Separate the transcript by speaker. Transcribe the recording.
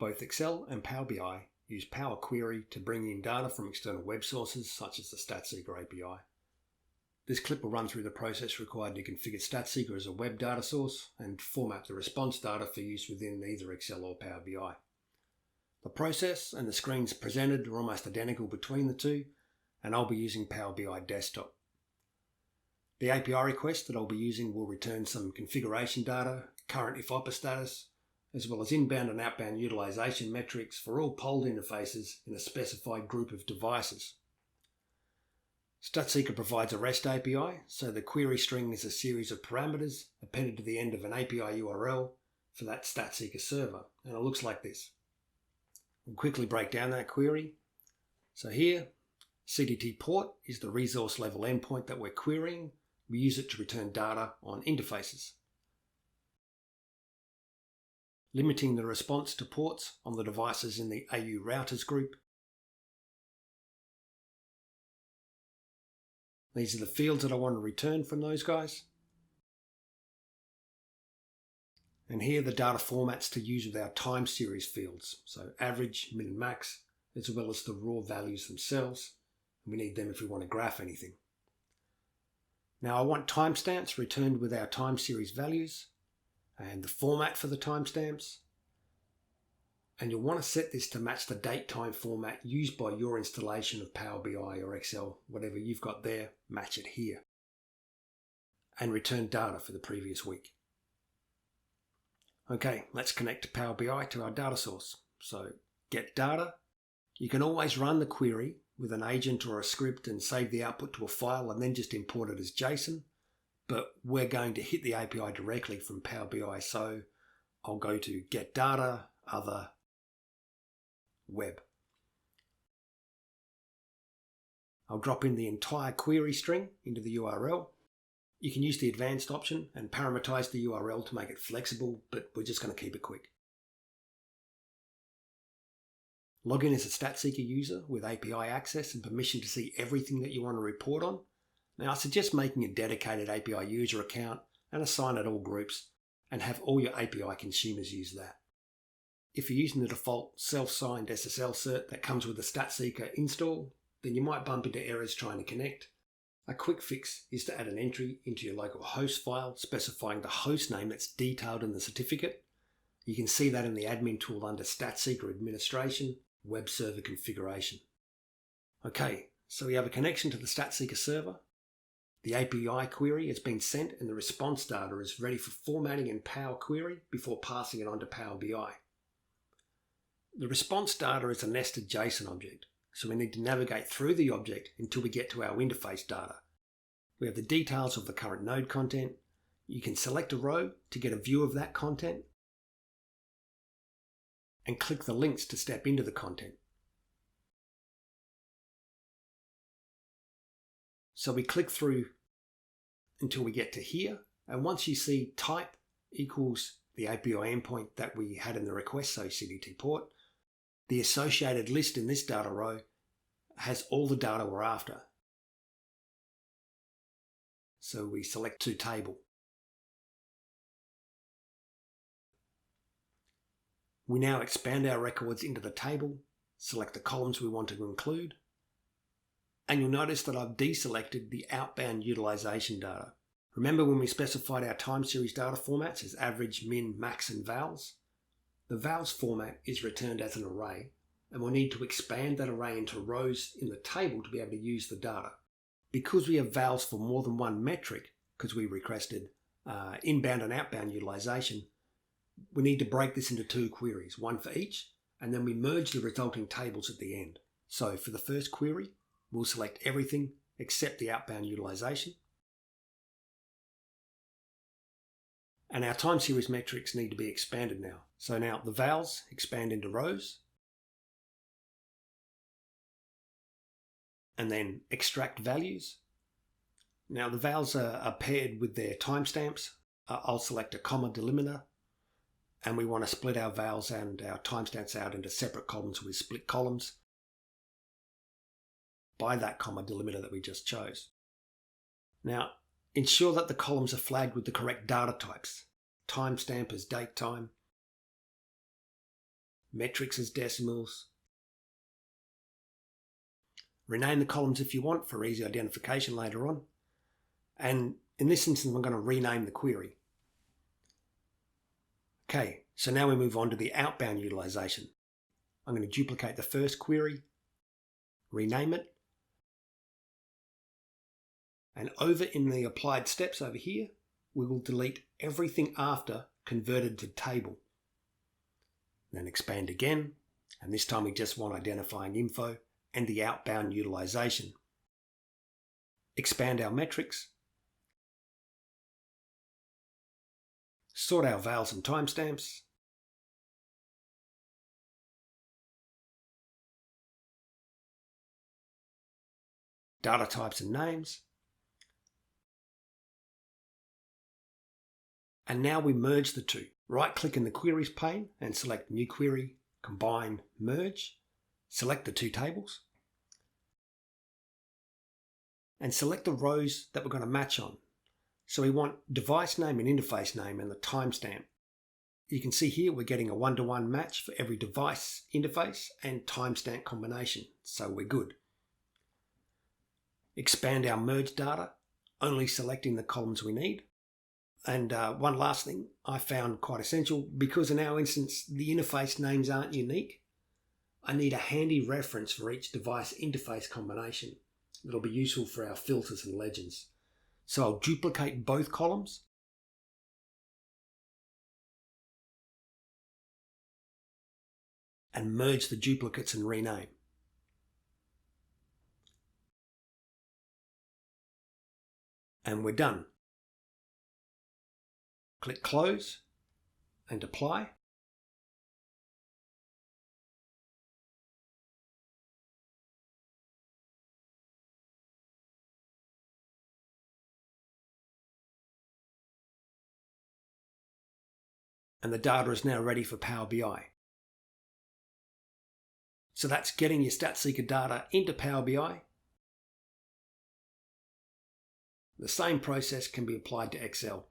Speaker 1: Both Excel and Power BI use Power Query to bring in data from external web sources such as the Statseeker API. This clip will run through the process required to configure Statseeker as a web data source and format the response data for use within either Excel or Power BI. The process and the screens presented are almost identical between the two, and I'll be using Power BI Desktop. The API request that I'll be using will return some configuration data, current if opera status, as well as inbound and outbound utilization metrics for all polled interfaces in a specified group of devices. Statseeker provides a REST API, so the query string is a series of parameters appended to the end of an API URL for that Statseeker server, and it looks like this. We'll quickly break down that query. So here, CDT port is the resource level endpoint that we're querying. We use it to return data on interfaces. Limiting the response to ports on the devices in the AU routers group. These are the fields that I want to return from those guys. And here are the data formats to use with our time series fields. So average, min and max, as well as the raw values themselves. We need them if we want to graph anything. Now I want timestamps returned with our time series values and the format for the timestamps. And you'll want to set this to match the date time format used by your installation of Power BI or Excel, whatever you've got there, match it here. And return data for the previous week. Okay, let's connect to Power BI to our data source. So get data. You can always run the query with an agent or a script and save the output to a file and then just import it as JSON. But we're going to hit the API directly from Power BI. So I'll go to get data, other, web. I'll drop in the entire query string into the URL. You can use the advanced option and parameterize the URL to make it flexible, but we're just going to keep it quick. Log in as a Statseeker user with API access and permission to see everything that you want to report on. Now I suggest making a dedicated API user account and assign it all groups and have all your API consumers use that. If you're using the default self-signed SSL cert that comes with the Statseeker install, then you might bump into errors trying to connect. A quick fix is to add an entry into your local host file specifying the host name that's detailed in the certificate. You can see that in the admin tool under Statseeker Administration, Web Server Configuration. Okay, so we have a connection to the Statseeker server. The API query has been sent and the response data is ready for formatting in Power Query before passing it on to Power BI. The response data is a nested JSON object, so we need to navigate through the object until we get to our interface data. We have the details of the current node content. You can select a row to get a view of that content and click the links to step into the content. So we click through until we get to here, and once you see type equals the API endpoint that we had in the request, so CDT port, the associated list in this data row has all the data we're after. So we select to table. We now expand our records into the table, select the columns we want to include, and you'll notice that I've deselected the outbound utilization data. Remember when we specified our time series data formats as average, min, max, and vals? The vals format is returned as an array, and we'll need to expand that array into rows in the table to be able to use the data. Because we have vals for more than one metric, because we requested inbound and outbound utilization, we need to break this into two queries, one for each, and then we merge the resulting tables at the end. So for the first query, we'll select everything except the outbound utilization. And our time series metrics need to be expanded now. So now the vals expand into rows. And then extract values. Now the vals are paired with their timestamps. I'll select a comma delimiter. And we want to split our vals and our timestamps out into separate columns with split columns by that comma delimiter that we just chose. Now, ensure that the columns are flagged with the correct data types. Timestamp as date time. metrics as decimals. Rename the columns if you want for easy identification later on. And in this instance, I'm going to rename the query. Okay, so now we move on to the outbound utilization. I'm going to duplicate the first query, rename it, and over in the applied steps over here, we will delete everything after converted to table. Then expand again, and this time we just want identifying info and the outbound utilization. Expand our metrics, sort our vowels and timestamps, data types and names, and now we merge the two. Right-click in the Queries pane and select New Query, Combine, Merge. Select the two tables and select the rows that we're going to match on. So we want device name and interface name and the timestamp. You can see here we're getting a one-to-one match for every device, interface and timestamp combination, so we're good. Expand our merge data, only selecting the columns we need. And one last thing I found quite essential, because in our instance the interface names aren't unique, I need a handy reference for each device interface combination that'll be useful for our filters and legends. So I'll duplicate both columns and merge the duplicates and rename. And we're done. Click Close and Apply. And the data is now ready for Power BI. So that's getting your Statseeker data into Power BI. The same process can be applied to Excel.